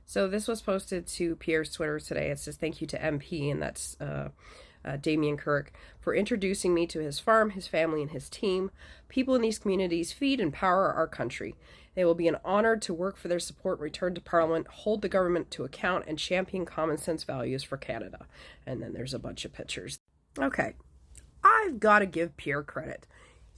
So this was posted to Pierre's Twitter today. It says, "Thank you to MP," and that's Damien Kirk, "for introducing me to his farm, his family, and his team. People in these communities feed and power our country. They will be an honor to work for their support, return to Parliament, hold the government to account, and champion common sense values for Canada." And then there's a bunch of pictures. Okay, I've got to give Pierre credit.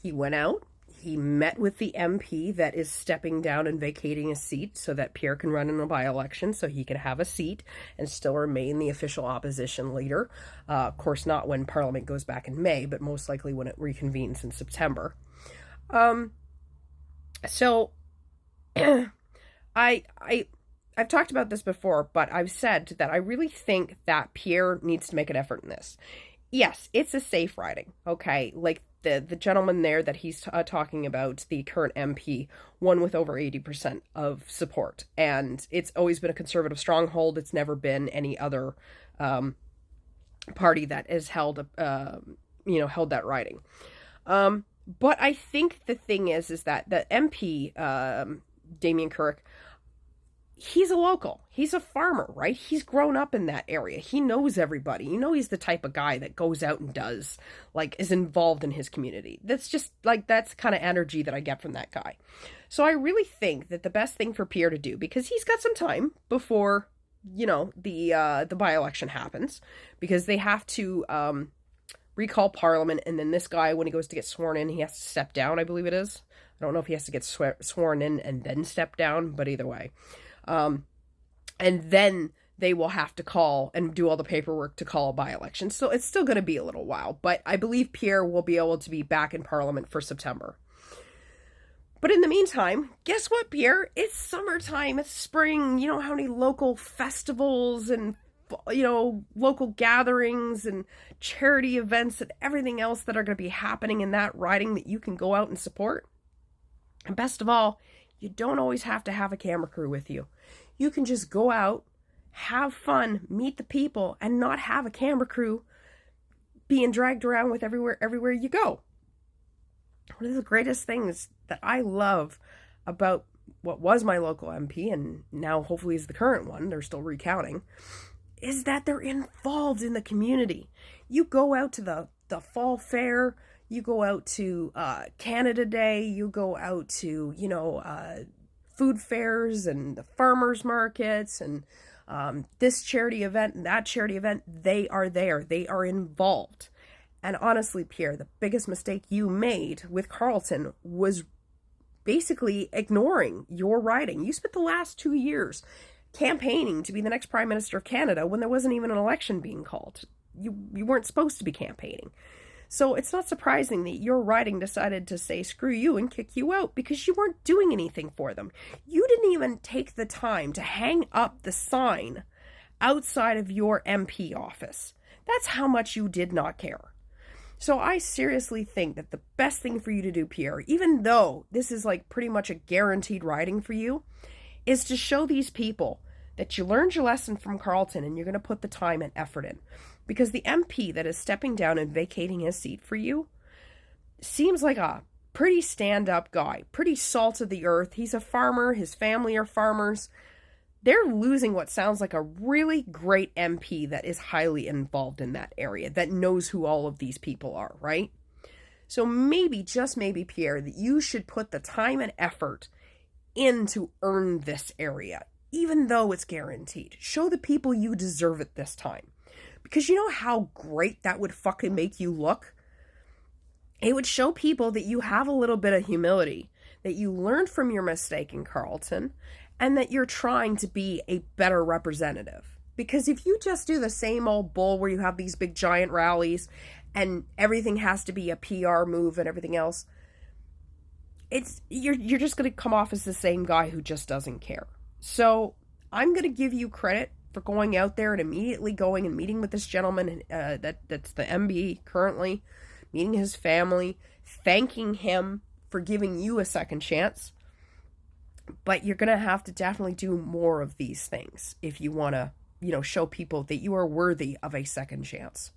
He went out, he met with the MP that is stepping down and vacating a seat so that Pierre can run in a by-election so he can have a seat and still remain the official opposition leader. Of course, not when Parliament goes back in May, but most likely when it reconvenes in September. So I've talked about this before, but I've said that I really think that Pierre needs to make an effort in this. Yes, it's a safe riding, okay? Like the gentleman there that he's talking about, the current MP, won with over 80% of support. And it's always been a conservative stronghold. It's never been any other party that has held that riding. But I think the thing is that the MP, Damien Kirk, he's a local. He's a farmer, right? He's grown up in that area. He knows everybody. You know, he's the type of guy that goes out and does, like, is involved in his community. That's just, like, that's the kind of energy that I get from that guy. So I really think that the best thing for Pierre to do, because he's got some time before, the by-election happens, because they have to recall Parliament, and then this guy, when he goes to get sworn in, he has to step down, I believe it is. I don't know if he has to get sworn in and then step down, but either way. And then they will have to call and do all the paperwork to call a by-election. So it's still going to be a little while, but I believe Pierre will be able to be back in Parliament for September. But in the meantime, guess what, Pierre? It's summertime, it's spring. You know how many local festivals and, local gatherings and charity events and everything else that are going to be happening in that riding that you can go out and support? And best of all, you don't always have to have a camera crew with you. You can just go out, have fun, meet the people, and not have a camera crew being dragged around with everywhere you go. One of the greatest things that I love about what was my local MP, and now hopefully is the current one, they're still recounting, is that they're involved in the community. You go out to the fall fair, you go out to Canada Day, you go out to, food fairs and the farmers markets and this charity event and that charity event. They are there. They are involved. And honestly, Pierre, the biggest mistake you made with Carleton was basically ignoring your riding. You spent the last 2 years campaigning to be the next Prime Minister of Canada when there wasn't even an election being called. You weren't supposed to be campaigning. So it's not surprising that your riding decided to say screw you and kick you out because you weren't doing anything for them. You didn't even take the time to hang up the sign outside of your MP office. That's how much you did not care. So I seriously think that the best thing for you to do, Pierre, even though this is like pretty much a guaranteed riding for you, is to show these people that you learned your lesson from Carleton and you're going to put the time and effort in. Because the MP that is stepping down and vacating his seat for you seems like a pretty stand-up guy, pretty salt of the earth. He's a farmer. His family are farmers. They're losing what sounds like a really great MP that is highly involved in that area, that knows who all of these people are, right? So maybe, just maybe, Pierre, that you should put the time and effort in to earn this area, even though it's guaranteed. Show the people you deserve it this time. Because you know how great that would fucking make you look? It would show people that you have a little bit of humility, that you learned from your mistake in Carleton, and that you're trying to be a better representative. Because if you just do the same old bull where you have these big giant rallies and everything has to be a PR move and everything else, you're just going to come off as the same guy who just doesn't care. So I'm going to give you credit for going out there and immediately going and meeting with this gentleman that's the MB currently, meeting his family, thanking him for giving you a second chance. But you're going to have to definitely do more of these things if you want to, show people that you are worthy of a second chance.